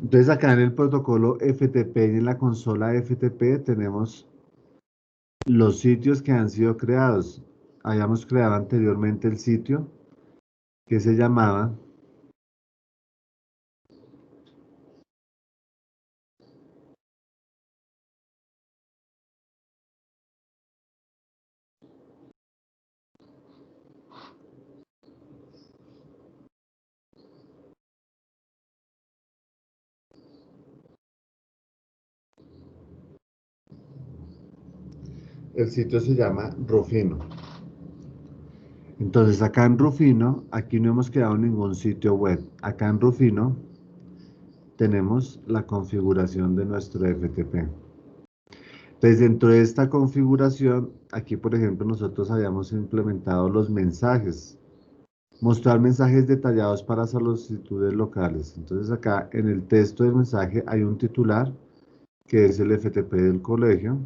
Entonces acá en el protocolo FTP y en la consola FTP tenemos los sitios que han sido creados. Habíamos creado anteriormente el sitio que se llamaba el sitio se llama Rufino. Entonces acá en Rufino, aquí no hemos creado ningún sitio web. Acá en Rufino tenemos la configuración de nuestro FTP. Entonces dentro de esta configuración, aquí por ejemplo nosotros habíamos implementado los mensajes. Mostrar mensajes detallados para solicitudes locales. Entonces acá en el texto del mensaje hay un titular que es el FTP del colegio.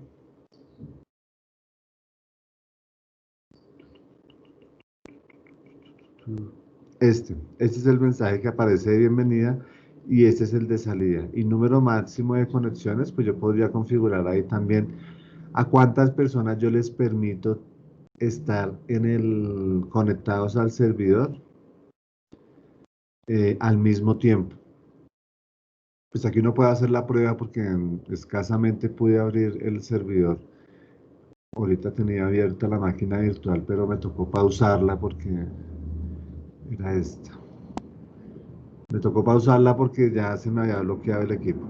Este es el mensaje que aparece de bienvenida y este es el de salida. Y número máximo de conexiones, pues yo podría configurar ahí también a cuántas personas yo les permito estar conectados al servidor al mismo tiempo. Pues aquí no puedo hacer la prueba porque escasamente pude abrir el servidor. Ahorita tenía abierta la máquina virtual, pero me tocó pausarla porque era esta. Me tocó pausarla porque ya se me había bloqueado el equipo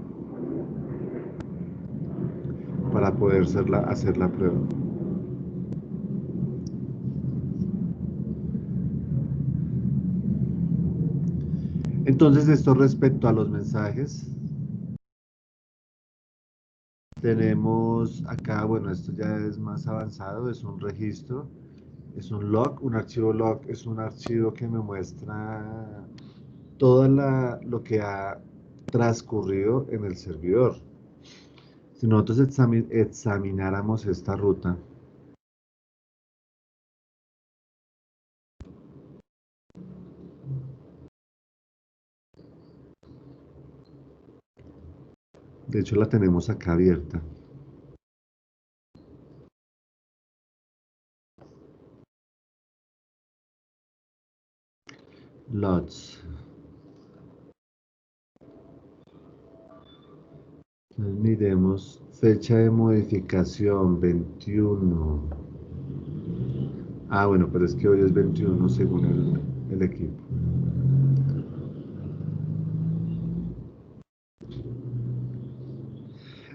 para poder hacer la prueba. Entonces, esto respecto a los mensajes, tenemos acá, bueno, esto ya es más avanzado, es un registro, es un log, un archivo log, es un archivo que me muestra todo lo que ha transcurrido en el servidor. Si nosotros examináramos esta ruta, de hecho la tenemos acá abierta. Lots. Entonces miremos fecha de modificación 21. Ah, bueno, pero es que hoy es 21 según el equipo.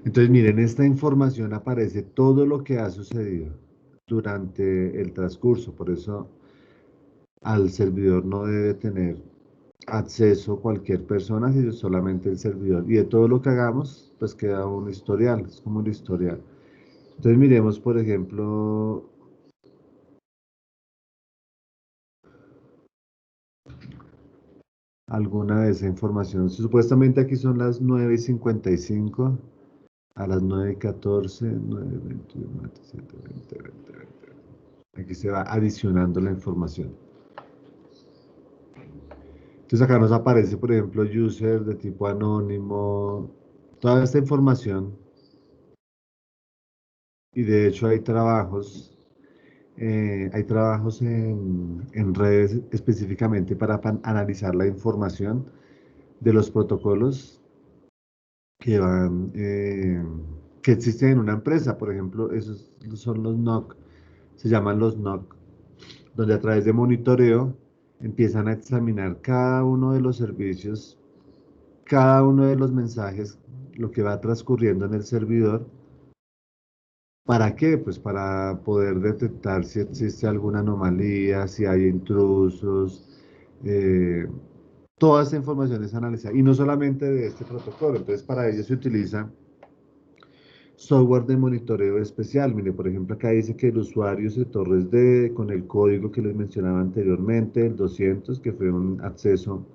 Entonces miren, esta información aparece todo lo que ha sucedido durante el transcurso. Por eso al servidor no debe tener acceso cualquier persona, sino solamente el servidor. Y de todo lo que hagamos, pues queda un historial, es como un historial. Entonces miremos, por ejemplo, alguna de esa información. Supuestamente aquí son las 9:55, a las 9:14, 9:21, 27, 20, 20, 20. Aquí se va adicionando la información. Entonces acá nos aparece, por ejemplo, user de tipo anónimo, toda esta información. Y de hecho hay trabajos en redes específicamente para analizar la información de los protocolos que que existen en una empresa. Por ejemplo, esos son los NOC, se llaman los NOC, donde a través de monitoreo empiezan a examinar cada uno de los servicios, cada uno de los mensajes, lo que va transcurriendo en el servidor. ¿Para qué? Pues para poder detectar si existe alguna anomalía, si hay intrusos. eh, Toda esta información es analizada y no solamente de este protocolo. Entonces, para ello se utiliza software de monitoreo especial. Mire, por ejemplo, acá dice que el usuario es Torres D con el código que les mencionaba anteriormente, el 200, que fue un acceso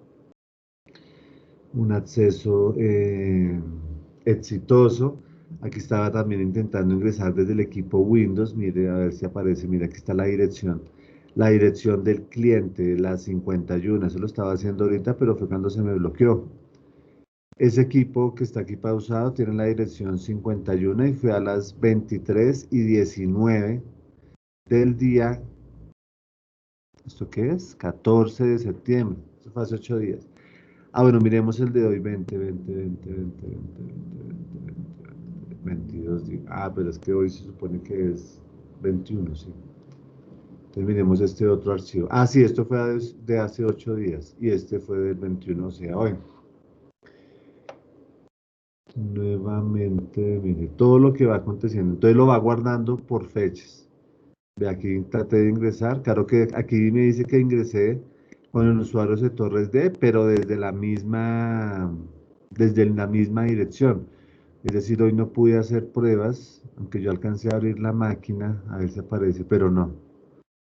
exitoso. Aquí estaba también intentando ingresar desde el equipo Windows. Mire, a ver si aparece. Mire, aquí está la dirección. La dirección del cliente, la 51. Eso lo estaba haciendo ahorita, pero fue cuando se me bloqueó. Ese equipo que está aquí pausado tiene la dirección 51 y fue a las 23:19 del día, ¿esto qué es? 14 de septiembre, eso fue hace 8 días. Ah, bueno, miremos el de hoy, 22 días. Ah, pero es que hoy se supone que es 21, sí. Entonces miremos este otro archivo. Ah, sí, esto fue de hace 8 días y este fue del 21, o sea, hoy. Nuevamente, mire, todo lo que va aconteciendo. Entonces lo va guardando por fechas. De aquí traté de ingresar. Claro que aquí me dice que ingresé con el usuario de Torres D, pero desde la misma dirección. Es decir, hoy no pude hacer pruebas, aunque yo alcancé a abrir la máquina, a ver si aparece, pero no.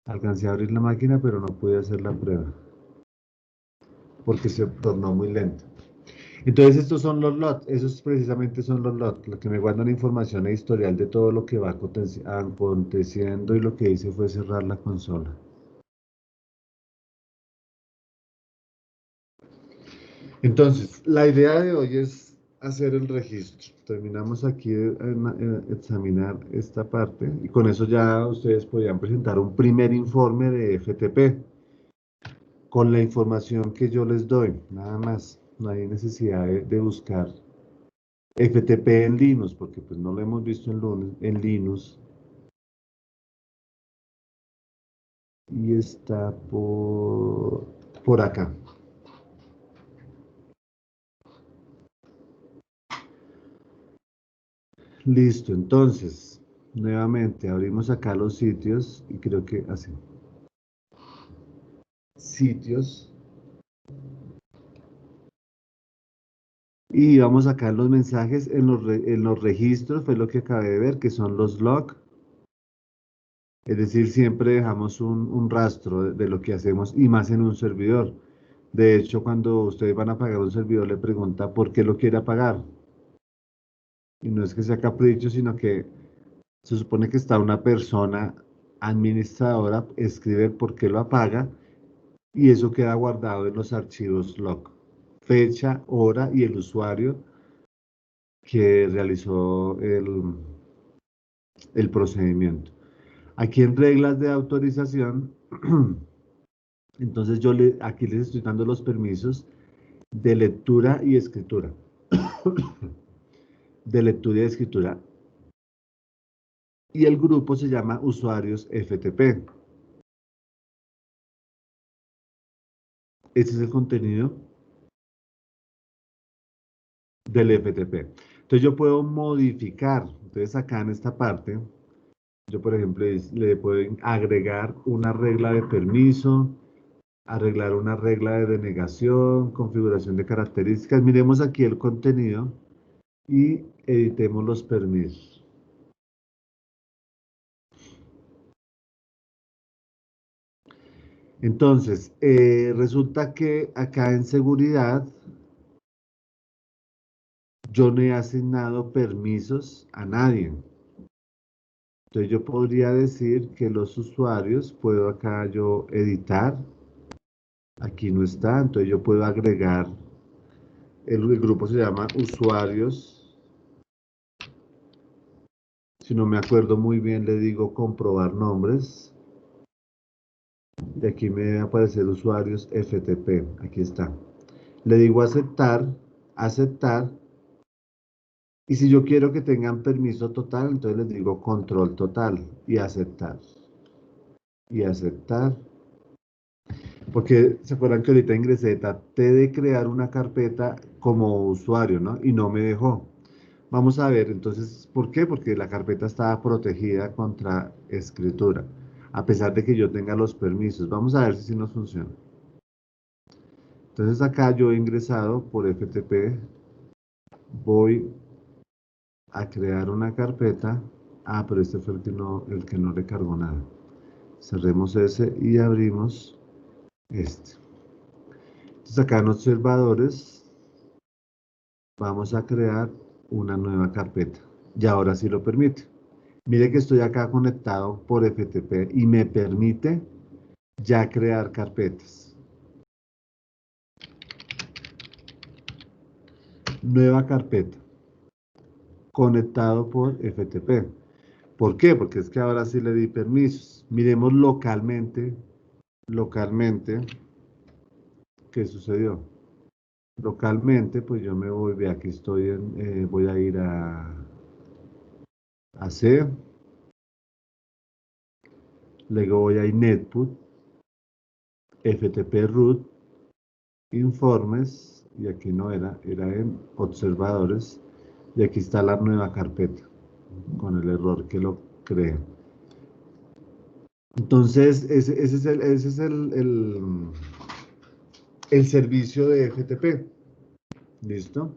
Alcancé a abrir la máquina, pero no pude hacer la prueba, porque se tornó muy lento. Entonces estos son los lots, esos precisamente son los lots, lo que me guardan información e historial de todo lo que va aconteciendo y lo que hice fue cerrar la consola. Entonces, la idea de hoy es hacer el registro. Terminamos aquí de examinar esta parte y con eso ya ustedes podrían presentar un primer informe de FTP con la información que yo les doy, nada más. No hay necesidad de buscar FTP en Linux, porque pues no lo hemos visto en Linux y está por acá. Listo, entonces, nuevamente abrimos acá los sitios y creo que así. Sitios. Y vamos acá en los mensajes, en los registros, fue lo que acabé de ver, que son los log. Es decir, siempre dejamos un rastro de lo que hacemos y más en un servidor. De hecho, cuando ustedes van a pagar un servidor, le pregunta por qué lo quiere pagar. Y no es que sea capricho, sino que se supone que está una persona administradora, escribe por qué lo apaga y eso queda guardado en los archivos log. Fecha, hora y el usuario que realizó el procedimiento. Aquí en reglas de autorización, entonces aquí les estoy dando los permisos de lectura y escritura. De lectura y escritura. Y el grupo se llama usuarios FTP. Este es el contenido del FTP. Entonces yo puedo modificar. Entonces acá en esta parte, yo por ejemplo le puedo agregar una regla de permiso, arreglar una regla de denegación, configuración de características. Miremos aquí el contenido y editemos los permisos. Entonces, resulta que acá en seguridad yo no he asignado permisos a nadie. Entonces yo podría decir que los usuarios, puedo acá yo editar, aquí no está, entonces yo puedo agregar, el grupo se llama usuarios, si no me acuerdo muy bien le digo comprobar nombres, y aquí me debe aparecer usuarios FTP, aquí está. Le digo aceptar, aceptar, y si yo quiero que tengan permiso total, entonces les digo control total y aceptar. Y aceptar. Porque se acuerdan que ahorita ingresé, traté de crear una carpeta como usuario, ¿no? Y no me dejó. Vamos a ver, entonces, ¿por qué? Porque la carpeta estaba protegida contra escritura, a pesar de que yo tenga los permisos. Vamos a ver si nos funciona. Entonces acá yo he ingresado por FTP, voy a crear una carpeta. Ah, pero este fue el que no le cargó nada. Cerremos ese y abrimos este. Entonces acá en observadores vamos a crear una nueva carpeta. Y ahora sí lo permite. Mire que estoy acá conectado por FTP y me permite ya crear carpetas. nueva carpeta, conectado por FTP. ¿Por qué? Porque es que ahora sí le di permisos. Miremos localmente, ¿qué sucedió? Localmente, pues yo me voy, ve aquí estoy voy a ir a C, luego voy a Inetput, FTP root, informes, y aquí no era en observadores, y aquí está la nueva carpeta, con el error que lo creé. Entonces, ese es el servicio de FTP. ¿Listo?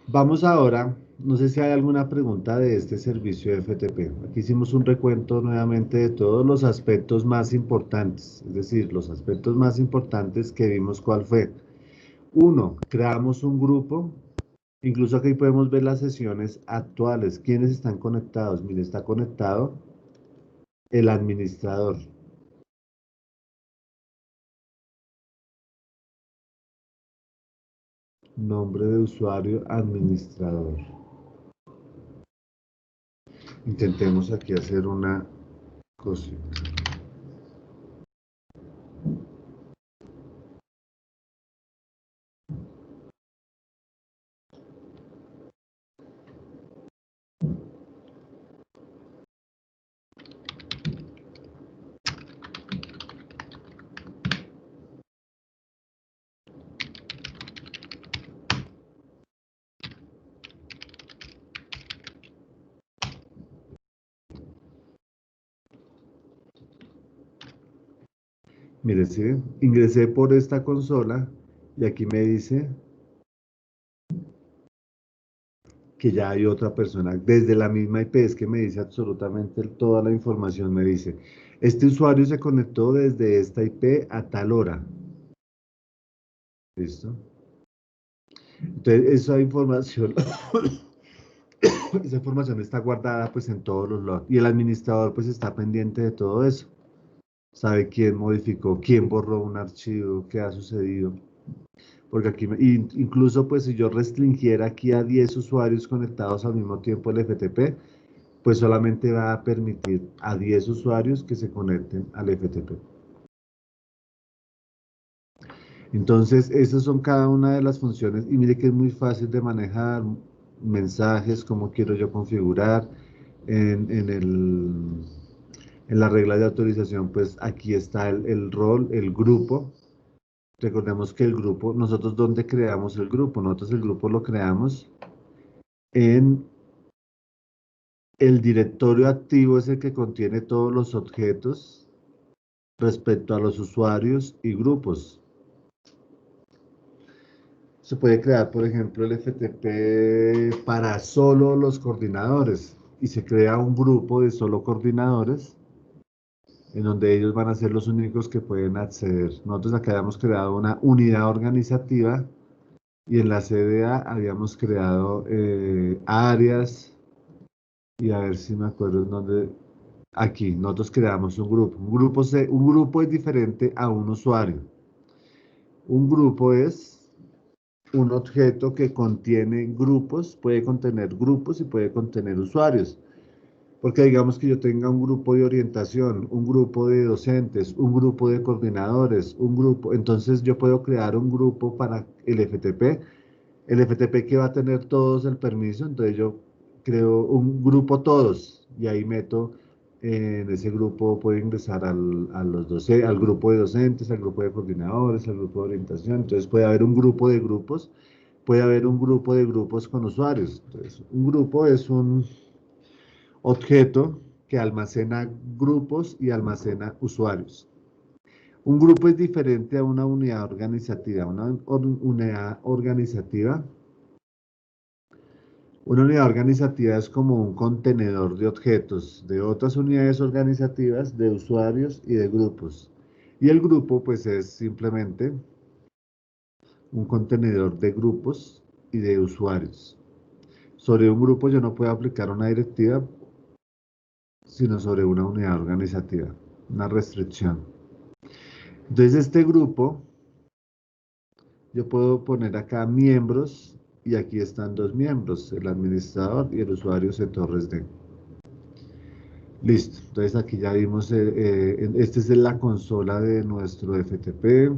Vamos ahora, no sé si hay alguna pregunta de este servicio de FTP. Aquí hicimos un recuento nuevamente de todos los aspectos más importantes, es decir, los aspectos más importantes que vimos cuál fue. Uno, creamos un grupo. Incluso aquí podemos ver las sesiones actuales. ¿Quiénes están conectados? Mire, está conectado el administrador. Nombre de usuario, administrador. Intentemos aquí hacer una cosita. Mire, ¿sí? Ingresé por esta consola y aquí me dice que ya hay otra persona desde la misma IP, es que me dice absolutamente toda la información, me dice, este usuario se conectó desde esta IP a tal hora. ¿Listo? Entonces, esa información está guardada pues en todos los logs y el administrador pues está pendiente de todo eso. Sabe quién modificó, quién borró un archivo, qué ha sucedido. Porque aquí, incluso pues si yo restringiera aquí a 10 usuarios conectados al mismo tiempo el FTP, pues solamente va a permitir a 10 usuarios que se conecten al FTP. Entonces, esas son cada una de las funciones y mire que es muy fácil de manejar mensajes, cómo quiero yo configurar en la regla de autorización, pues aquí está el rol, el grupo. Recordemos que el grupo, nosotros ¿dónde creamos el grupo? Nosotros el grupo lo creamos en el directorio activo, es el que contiene todos los objetos respecto a los usuarios y grupos. Se puede crear, por ejemplo, el FTP para solo los coordinadores y se crea un grupo de solo coordinadores en donde ellos van a ser los únicos que pueden acceder. Nosotros acá habíamos creado una unidad organizativa y en la CDA habíamos creado áreas y a ver si me acuerdo en dónde. Aquí, nosotros creamos un grupo. Un grupo es diferente a un usuario. Un grupo es un objeto que contiene grupos, puede contener grupos y puede contener usuarios. Porque digamos que yo tenga un grupo de orientación, un grupo de docentes, un grupo de coordinadores, un grupo, entonces yo puedo crear un grupo para el FTP que va a tener todos el permiso, entonces yo creo un grupo todos y ahí meto, en ese grupo puedo ingresar al grupo de docentes, al grupo de coordinadores, al grupo de orientación, entonces puede haber un grupo de grupos, puede haber un grupo de grupos con usuarios. Entonces, un grupo es un objeto que almacena grupos y almacena usuarios. Un grupo es diferente a una unidad organizativa. Una unidad organizativa es como un contenedor de objetos de otras unidades organizativas, de usuarios y de grupos. Y el grupo, pues, es simplemente un contenedor de grupos y de usuarios. Sobre un grupo yo no puedo aplicar una directiva, sino sobre una unidad organizativa, una restricción. Entonces este grupo, yo puedo poner acá miembros y aquí están dos miembros, el administrador y el usuario C Torres D. Listo, entonces aquí ya vimos, esta es la consola de nuestro FTP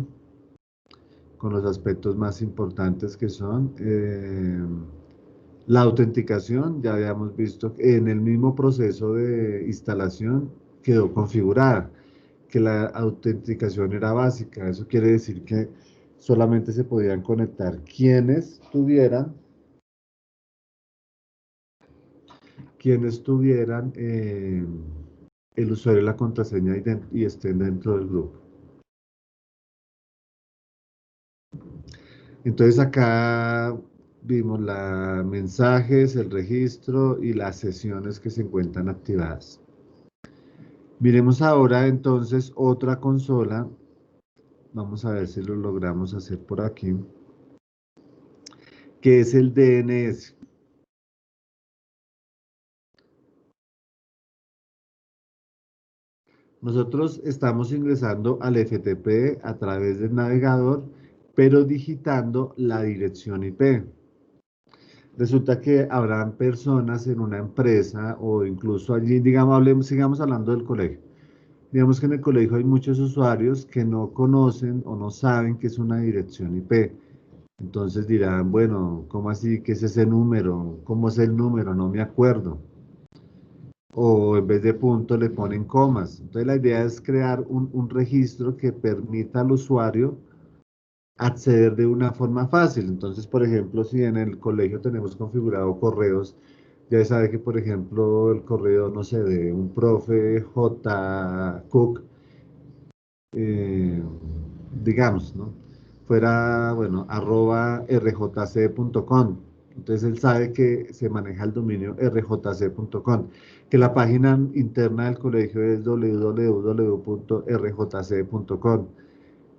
con los aspectos más importantes que son la autenticación. Ya habíamos visto que en el mismo proceso de instalación quedó configurada, que la autenticación era básica. Eso quiere decir que solamente se podían conectar quienes tuvieran el usuario y la contraseña y estén dentro del grupo. Entonces acá vimos los mensajes, el registro y las sesiones que se encuentran activadas. Miremos ahora entonces otra consola. Vamos a ver si lo logramos hacer por aquí, que es el DNS. Nosotros estamos ingresando al FTP a través del navegador, pero digitando la dirección IP. Resulta que habrán personas en una empresa o incluso allí, digamos, sigamos hablando del colegio. Digamos que en el colegio hay muchos usuarios que no conocen o no saben qué es una dirección IP. Entonces dirán, bueno, ¿cómo así? ¿Qué es ese número? ¿Cómo es el número? No me acuerdo. O en vez de puntos le ponen comas. Entonces la idea es crear un registro que permita al usuario acceder de una forma fácil. Entonces, por ejemplo, si en el colegio tenemos configurado correos, ya sabe que, por ejemplo, el correo, no sé, de un profe J. Cook, eh, digamos, ¿no? Fuera, bueno, @rjc.com. Entonces él sabe que se maneja el dominio rjc.com, que la página interna del colegio es www.rjc.com,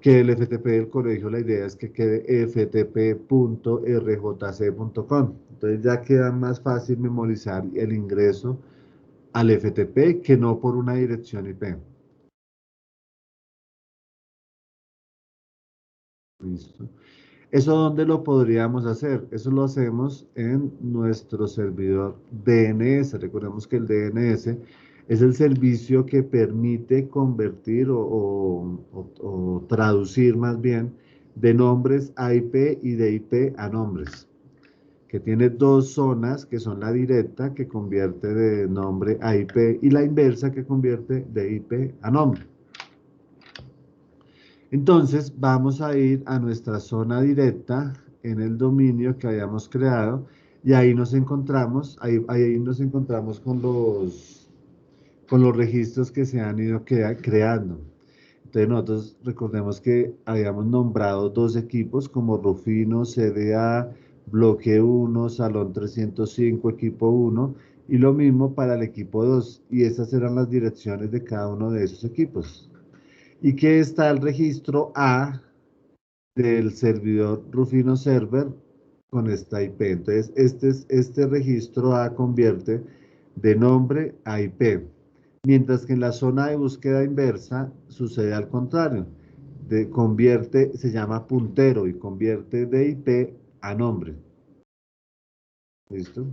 que el FTP del colegio, la idea es que quede ftp.rjc.com. Entonces ya queda más fácil memorizar el ingreso al FTP que no por una dirección IP. Listo. ¿Eso dónde lo podríamos hacer? Eso lo hacemos en nuestro servidor DNS. Recordemos que el DNS es el servicio que permite convertir o traducir más bien de nombres a IP y de IP a nombres, que tiene dos zonas que son la directa que convierte de nombre a IP y la inversa que convierte de IP a nombre. Entonces vamos a ir a nuestra zona directa en el dominio que habíamos creado y ahí nos encontramos, ahí nos encontramos con los registros que se han ido creando. Entonces nosotros recordemos que habíamos nombrado dos equipos como Rufino, CDA, Bloque 1, Salón 305, Equipo 1 y lo mismo para el equipo 2 y esas eran las direcciones de cada uno de esos equipos. Y que está el registro A del servidor Rufino Server con esta IP. Entonces, este registro A convierte de nombre a IP, mientras que en la zona de búsqueda inversa sucede al contrario. Convierte, se llama puntero y convierte de IP a nombre. ¿Listo?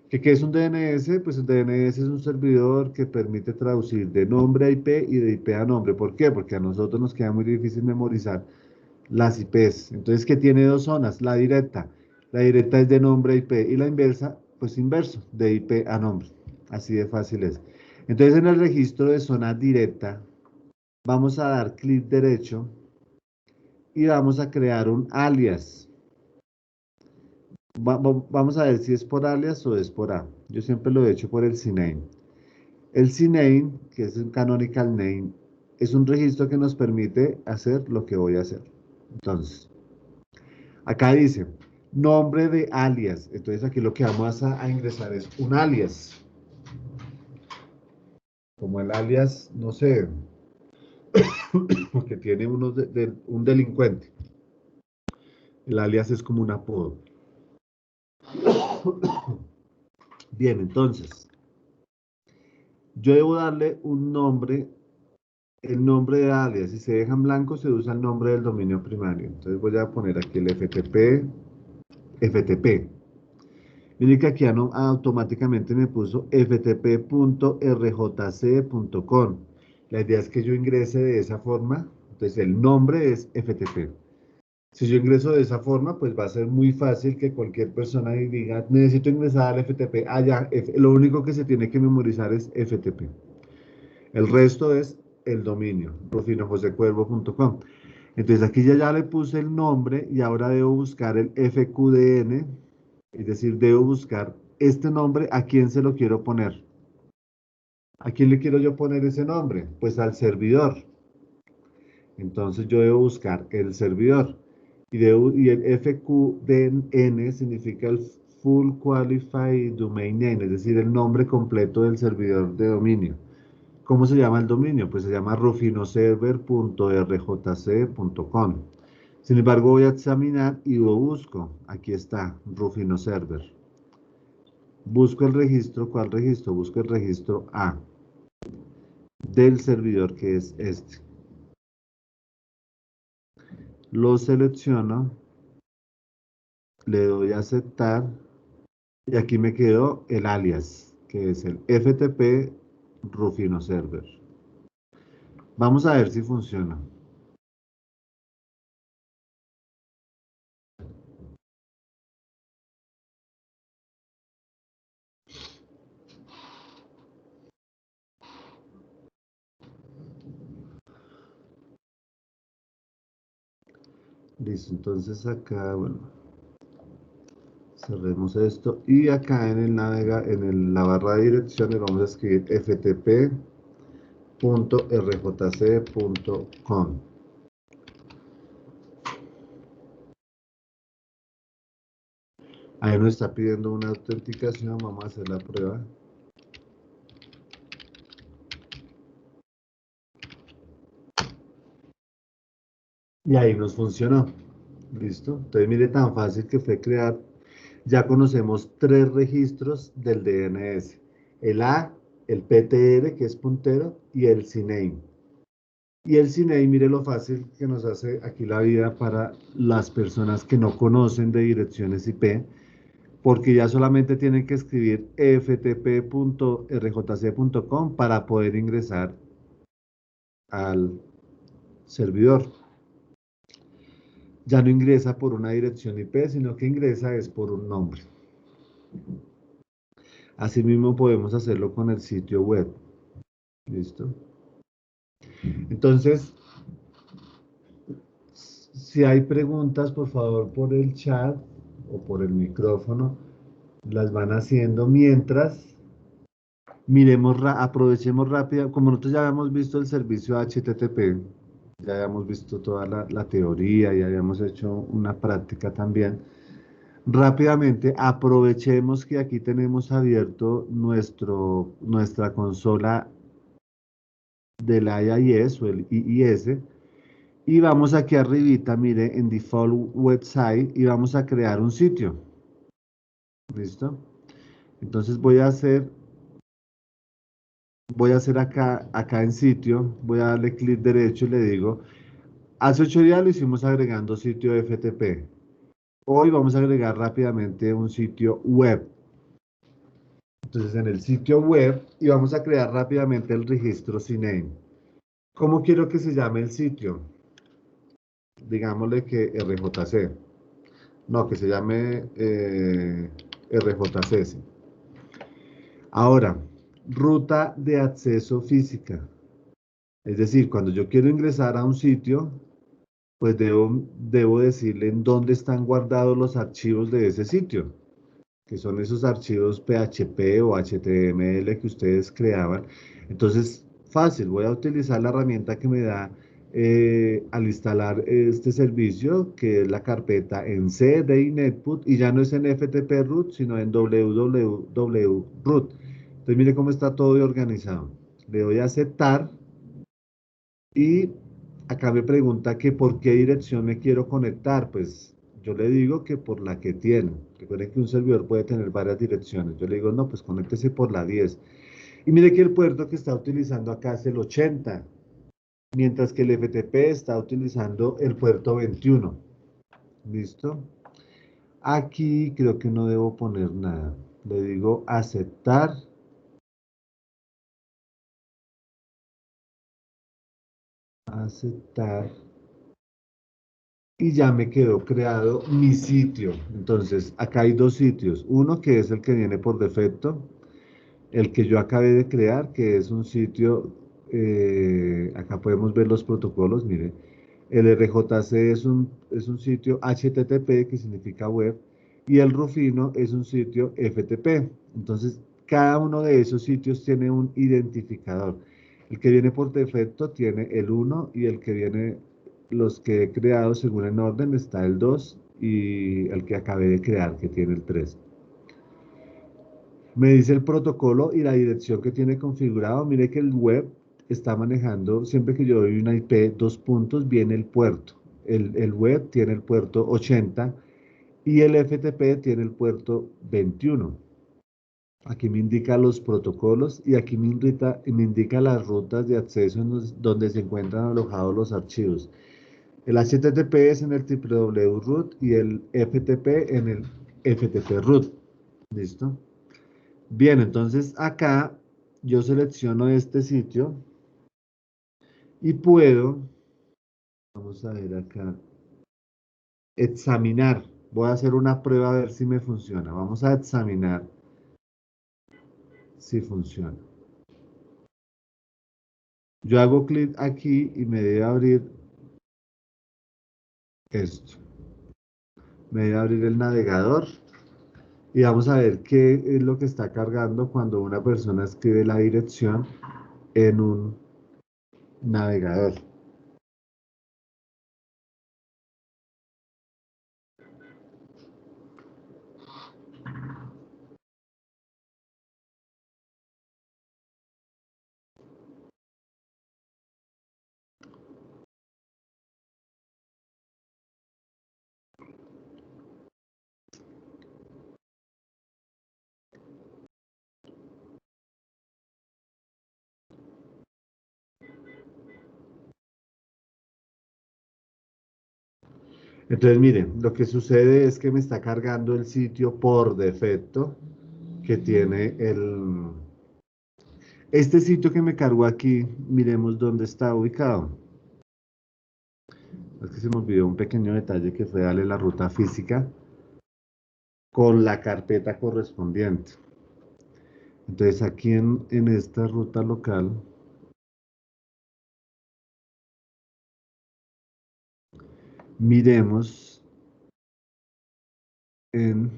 ¿Qué es un DNS? Pues un DNS es un servidor que permite traducir de nombre a IP y de IP a nombre. ¿Por qué? Porque a nosotros nos queda muy difícil memorizar las IPs. Entonces, ¿qué tiene dos zonas? La directa. La directa es de nombre a IP y la inversa, pues inverso, de IP a nombre. Así de fácil es. Entonces, en el registro de zona directa, vamos a dar clic derecho y vamos a crear un alias. Vamos a ver si es por alias o es por A. Yo siempre lo he hecho por el CNAME. El CNAME, que es un canonical name, es un registro que nos permite hacer lo que voy a hacer. Entonces, acá dice nombre de alias. Entonces aquí lo que vamos a ingresar es un alias. Como el alias, no sé, que tiene un delincuente. El alias es como un apodo. Bien, entonces, yo debo darle un nombre el nombre de alias. Si se dejan blanco, se usa el nombre del dominio primario. Entonces voy a poner aquí el FTP. Miren que aquí automáticamente me puso ftp.rjc.com. La idea es que yo ingrese de esa forma. Entonces el nombre es FTP. Si yo ingreso de esa forma, pues va a ser muy fácil que cualquier persona diga, necesito ingresar al FTP. Ah, ya, lo único que se tiene que memorizar es FTP. El resto es el dominio, rufinojosecuervo.com. Entonces aquí ya le puse el nombre y ahora debo buscar el FQDN, es decir, debo buscar este nombre, ¿a quién se lo quiero poner? ¿A quién le quiero yo poner ese nombre? Pues al servidor. Entonces yo debo buscar el servidor. Y el FQDN significa el Full Qualified Domain Name, es decir, el nombre completo del servidor de dominio. ¿Cómo se llama el dominio? Pues se llama rufinoserver.rjc.com. Sin embargo, voy a examinar y lo busco. Aquí está, Rufino Server. Busco el registro. ¿Cuál registro? Busco el registro A del servidor que es este. Lo selecciono, le doy a aceptar y aquí me quedó el alias, que es el FTP Rufino Server. Vamos a ver si funciona. Listo, entonces acá, bueno, cerremos esto y acá la barra de direcciones vamos a escribir ftp.rjc.com. Ahí nos está pidiendo una autenticación, vamos a hacer la prueba. Y ahí nos funcionó. Listo. Entonces mire tan fácil que fue crear. Ya conocemos tres registros del DNS. El A, el PTR, que es puntero, y el CNAME. Y el CNAME, mire lo fácil que nos hace aquí la vida para las personas que no conocen de direcciones IP, porque ya solamente tienen que escribir ftp.rjc.com para poder ingresar al servidor. Ya no ingresa por una dirección IP, sino que ingresa es por un nombre. Asimismo podemos hacerlo con el sitio web. ¿Listo? Entonces, si hay preguntas, por favor, por el chat o por el micrófono, las van haciendo mientras aprovechemos rápido, como nosotros ya habíamos visto el servicio HTTP, ya habíamos visto toda la teoría y habíamos hecho una práctica también. Rápidamente, aprovechemos que aquí tenemos abierto nuestra consola del IIS o el IIS y vamos aquí arribita, mire, en Default Website y vamos a crear un sitio. ¿Listo? Entonces voy a hacer acá en sitio, voy a darle clic derecho y le digo, hace 8 días lo hicimos agregando sitio FTP. Hoy vamos a agregar rápidamente un sitio web. Entonces en el sitio web y vamos a crear rápidamente el registro CNAME. ¿Cómo quiero que se llame el sitio? Digámosle que RJC. No, que se llame RJC. Sí. Ahora, ruta de acceso física. Es decir, cuando yo quiero ingresar a un sitio, pues debo decirle en dónde están guardados los archivos de ese sitio, que son esos archivos PHP o HTML que ustedes creaban. Entonces, fácil, voy a utilizar la herramienta que me da al instalar este servicio, que es la carpeta en C de Netbook, y ya no es en FTP root, sino en www root. Entonces, mire cómo está todo organizado. Le doy a aceptar y acá me pregunta que por qué dirección me quiero conectar. Pues yo le digo que por la que tiene. Recuerden que un servidor puede tener varias direcciones. Yo le digo, no, pues conéctese por la 10. Y mire que el puerto que está utilizando acá es el 80. mientras que el FTP está utilizando el puerto 21. ¿Listo? Aquí creo que no debo poner nada. Le digo aceptar, aceptar. Y ya me quedó creado mi sitio. Entonces, acá hay dos sitios. Uno que es el que viene por defecto, el que yo acabé de crear, que es un sitio, acá podemos ver los protocolos, mire. El RJC es un sitio HTTP, que significa web, y el Rufino es un sitio FTP. Entonces, cada uno de esos sitios tiene un identificador. El que viene por defecto tiene el uno y el que viene, los que he creado según en orden, está el 2 y el que acabé de crear, que tiene el 3. Me dice el protocolo y la dirección que tiene configurado. Mire que el web está manejando, siempre que yo doy una IP, dos puntos, viene el puerto. El web tiene el puerto 80 y el FTP tiene el puerto 21. Aquí me indica los protocolos y aquí me indica las rutas de acceso donde se encuentran alojados los archivos. El HTTP es en el www.root y el FTP en el FTP root. ¿Listo? Bien, entonces acá yo selecciono este sitio y puedo, vamos a ver acá, examinar. Voy a hacer una prueba a ver si me funciona. Vamos a examinar si funciona. Yo hago clic aquí y me debe abrir esto. Me debe abrir el navegador y vamos a ver qué es lo que está cargando cuando una persona escribe la dirección en un navegador. Entonces, miren, lo que sucede es que me está cargando el sitio por defecto que tiene el... Este sitio que me cargó aquí, miremos dónde está ubicado. Es que se me olvidó un pequeño detalle que fue darle la ruta física con la carpeta correspondiente. Entonces, aquí en esta ruta local, miremos en...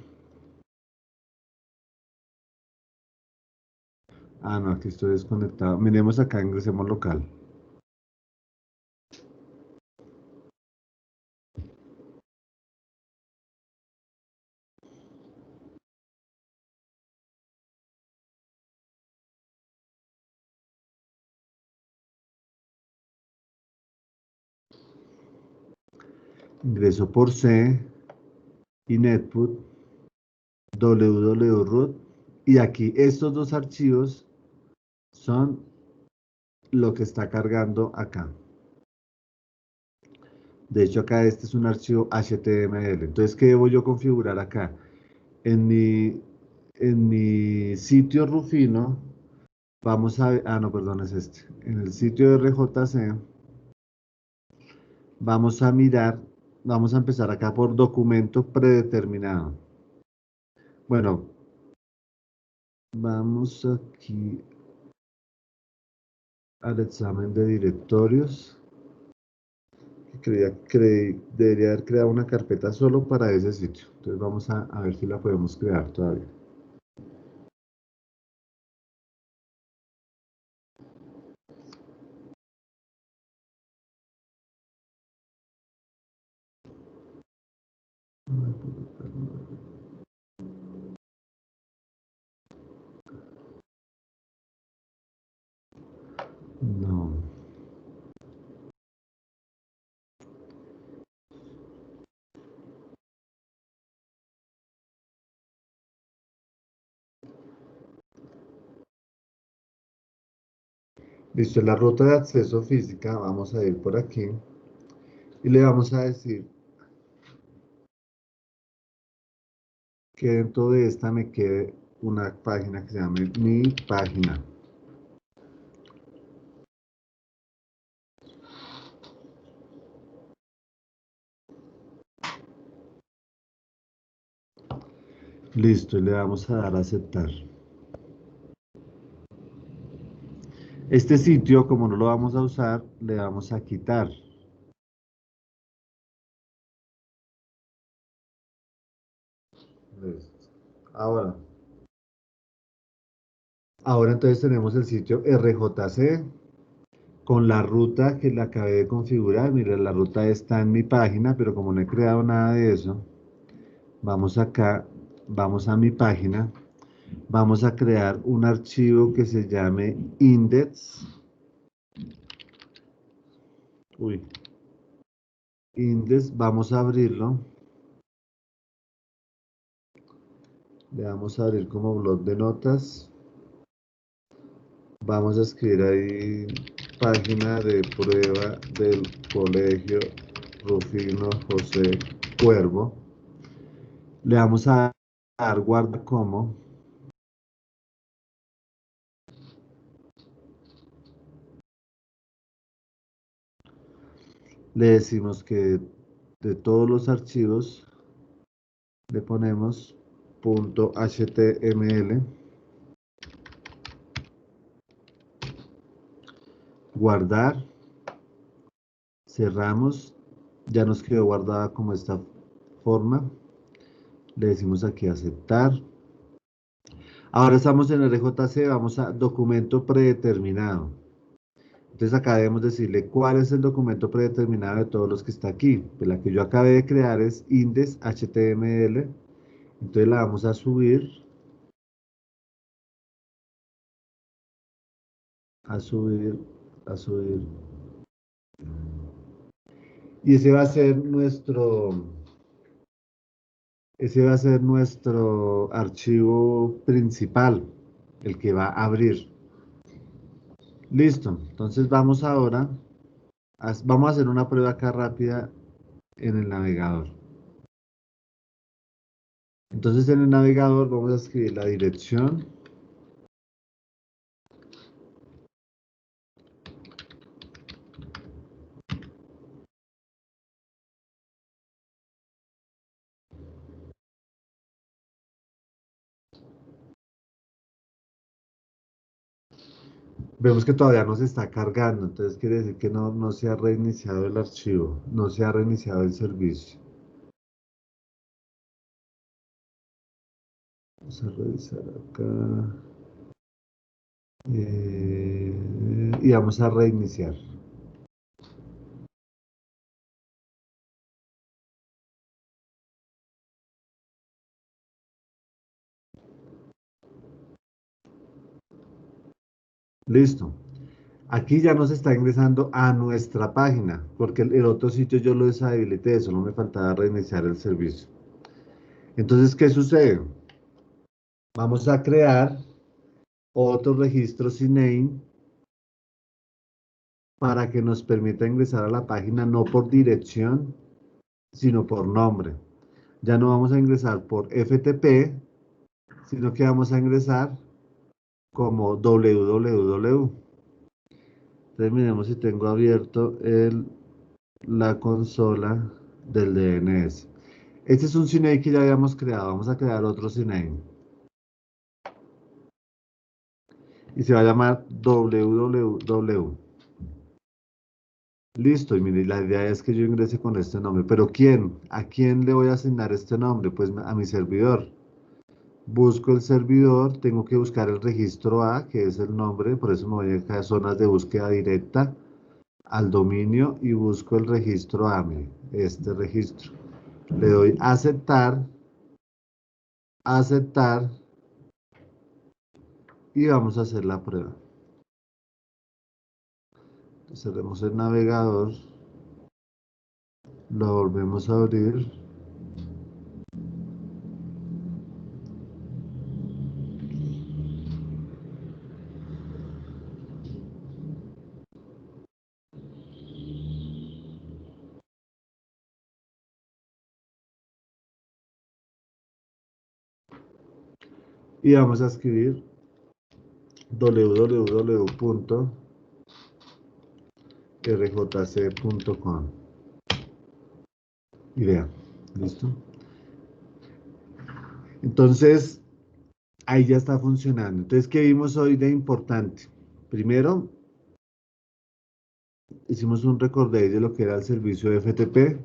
Ah, no, aquí estoy desconectado. Miremos acá, ingresemos local. Ingreso por C y netboot www.root y aquí estos dos archivos son lo que está cargando acá. De hecho, acá este es un archivo HTML. Entonces, ¿qué debo yo configurar acá? En mi sitio Rufino, vamos a ver, ah, no, perdón, es este. En el sitio de RJC, vamos a mirar, vamos a empezar acá por documento predeterminado. Bueno, vamos aquí al examen de directorios. Debería haber creado una carpeta solo para ese sitio. Entonces vamos a ver si la podemos crear todavía. No. Listo, en la ruta de acceso física vamos a ir por aquí y le vamos a decir que dentro de esta me quede una página que se llame mi página. Listo, y le vamos a dar a aceptar. Este sitio, como no lo vamos a usar, le vamos a quitar. Listo. Ahora, ahora entonces tenemos el sitio RJC con la ruta que le acabé de configurar. Mira, la ruta está en mi página, pero como no he creado nada de eso, vamos acá, vamos a mi página, vamos a crear un archivo que se llame index. Uy, index, vamos a abrirlo. Le vamos a abrir como blog de notas. Vamos a escribir ahí página de prueba del colegio Rufino José Cuervo. Le vamos a dar guarda como. Le decimos que de todos los archivos le ponemos .html. Guardar. Cerramos. Ya nos quedó guardada como esta forma. Le decimos aquí aceptar. Ahora estamos en RJC, vamos a documento predeterminado. Entonces acá debemos decirle cuál es el documento predeterminado de todos los que está aquí. Pues la que yo acabé de crear es index.html. Entonces la vamos a subir, a subir, a subir. Y ese va a ser nuestro archivo principal, el que va a abrir. Listo. Entonces vamos ahora, vamos a hacer una prueba acá rápida en el navegador. Entonces en el navegador vamos a escribir la dirección. Vemos que todavía no se está cargando, entonces quiere decir que no se ha reiniciado el archivo, no se ha reiniciado el servicio. Vamos a revisar acá. Y vamos a reiniciar. Listo. Aquí ya nos está ingresando a nuestra página, porque el otro sitio yo lo deshabilité, solo me faltaba reiniciar el servicio. Entonces, ¿qué sucede? Vamos a crear otro registro CNAME para que nos permita ingresar a la página no por dirección, sino por nombre. Ya no vamos a ingresar por FTP, sino que vamos a ingresar como www. Entonces miremos si tengo abierto la consola del DNS. Este es un CNAME que ya habíamos creado. Vamos a crear otro CNAME. Y se va a llamar www. Listo, y mire, la idea es que yo ingrese con este nombre. ¿Pero quién? ¿A quién le voy a asignar este nombre? Pues a mi servidor. Busco el servidor, tengo que buscar el registro A, que es el nombre, por eso me voy acá a zonas de búsqueda directa, al dominio y busco el registro A, mire, este registro. Le doy aceptar, aceptar y vamos a hacer la prueba. Cerremos el navegador, lo volvemos a abrir. y vamos a escribir www.rjc.com y vean, ¿listo? Entonces, ahí ya está funcionando. Entonces, ¿qué vimos hoy de importante? Primero, hicimos un recordé de lo que era el servicio de FTP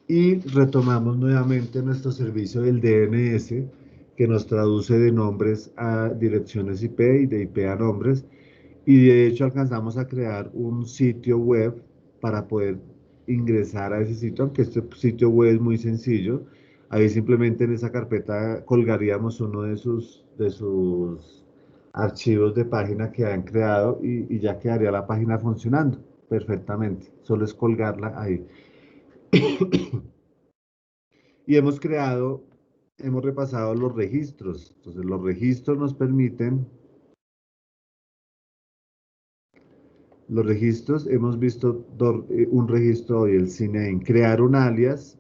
y retomamos nuevamente nuestro servicio del DNS, que nos traduce de nombres a direcciones IP y de IP a nombres. Y de hecho alcanzamos a crear un sitio web para poder ingresar a ese sitio, aunque este sitio web es muy sencillo. Ahí simplemente en esa carpeta colgaríamos uno de sus archivos de página que han creado y ya quedaría la página funcionando perfectamente. Solo es colgarla ahí. Y hemos repasado los registros. Entonces los registros nos permiten. Los registros, hemos visto un registro hoy, el CINEIN, crear un alias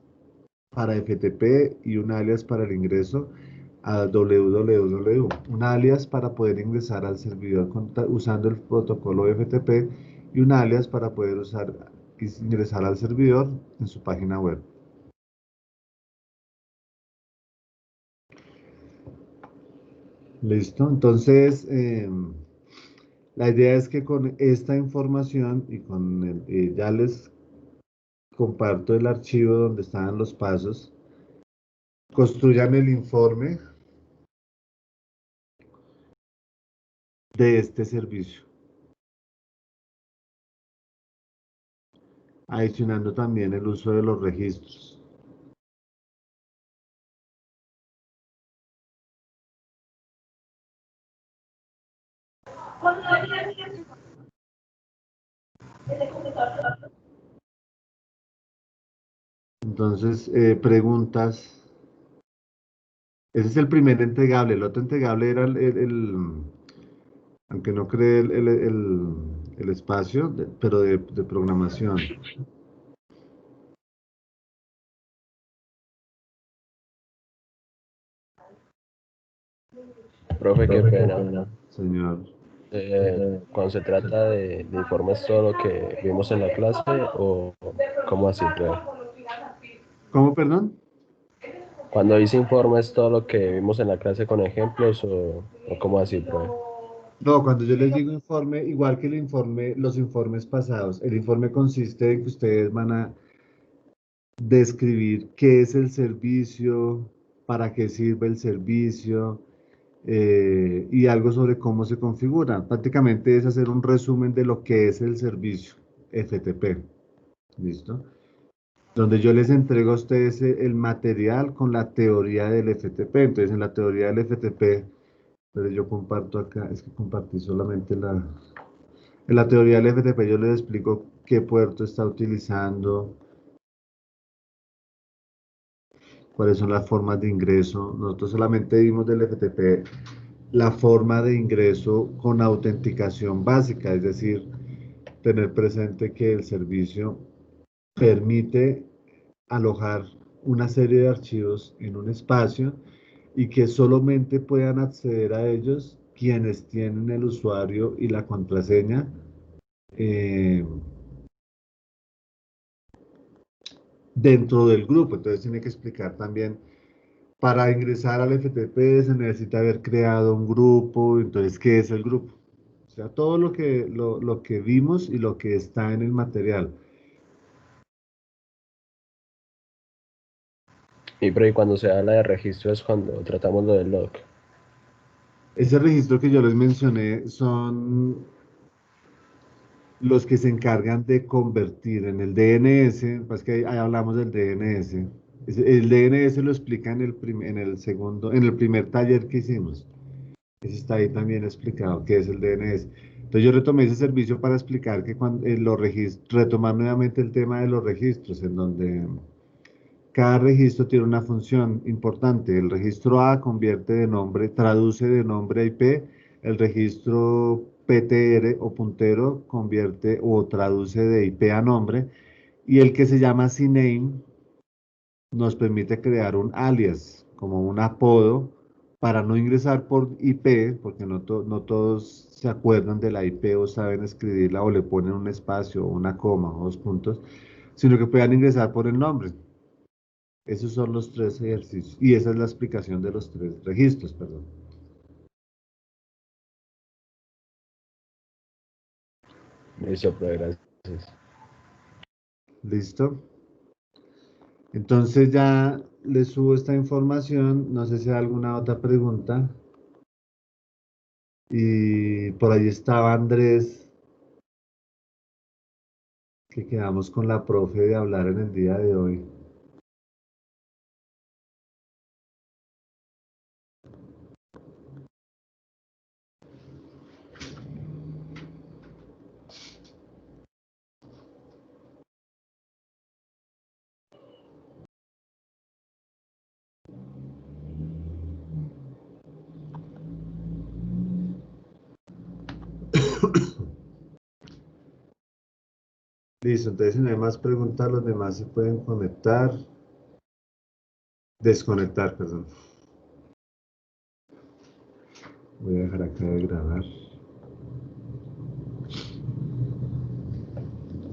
para FTP y un alias para el ingreso a www, un alias para poder ingresar al servidor usando el protocolo FTP y un alias para poder ingresar al servidor en su página web. Listo, entonces la idea es que con esta información y ya les comparto el archivo donde estaban los pasos. Construyan el informe de este servicio, adicionando también el uso de los registros. Entonces, preguntas. Ese es el primer entregable. El otro entregable era aunque no cree el espacio, pero de programación. Profe, qué pena. Señor. Cuando se trata de informes, todo lo que vimos en la clase o cómo así, profe. ¿Cómo, perdón? Cuando dice informes, todo lo que vimos en la clase con ejemplos o cómo así, profe. No, cuando yo les digo informe, igual que el informe, los informes pasados, el informe consiste en que ustedes van a describir qué es el servicio, para qué sirve el servicio y algo sobre cómo se configura. Prácticamente es hacer un resumen de lo que es el servicio FTP. ¿Listo? Donde yo les entrego a ustedes el material con la teoría del FTP. Entonces, en la teoría del FTP, pero yo comparto acá, es que compartí solamente en la teoría del FTP yo les explico qué puerto está utilizando, cuáles son las formas de ingreso. Nosotros solamente vimos del FTP la forma de ingreso con autenticación básica, es decir, tener presente que el servicio permite alojar una serie de archivos en un espacio y que solamente puedan acceder a ellos quienes tienen el usuario y la contraseña eh, dentro del grupo. Entonces tiene que explicar también, para ingresar al FTP se necesita haber creado un grupo, entonces, ¿qué es el grupo? O sea, todo lo que vimos y lo que está en el material. Y cuando se habla de registro es cuando tratamos lo del log. Ese registro que yo les mencioné son los que se encargan de convertir en el DNS, pues que ahí hablamos del DNS. El DNS lo explica en el primer taller que hicimos. Ese está ahí también explicado qué es el DNS. Entonces yo retomé ese servicio para explicar que cuando los registros, retomar nuevamente el tema de los registros, en donde cada registro tiene una función importante. El registro A convierte de nombre, traduce de nombre a IP. El registro PTR o puntero convierte o traduce de IP a nombre. Y el que se llama CNAME nos permite crear un alias, como un apodo para no ingresar por IP, porque no todos se acuerdan de la IP o saben escribirla o le ponen un espacio o una coma o dos puntos, sino que puedan ingresar por el nombre. Esos son los tres ejercicios y esa es la explicación de los tres registros, perdón. Listo, profe, gracias. ¿Listo? Entonces ya les subo esta información, no sé si hay alguna otra pregunta. Y por ahí estaba Andrés, que quedamos con la profe de hablar en el día de hoy. Listo, entonces si no hay más preguntas, los demás se pueden conectar, desconectar, perdón. Voy a dejar acá de grabar.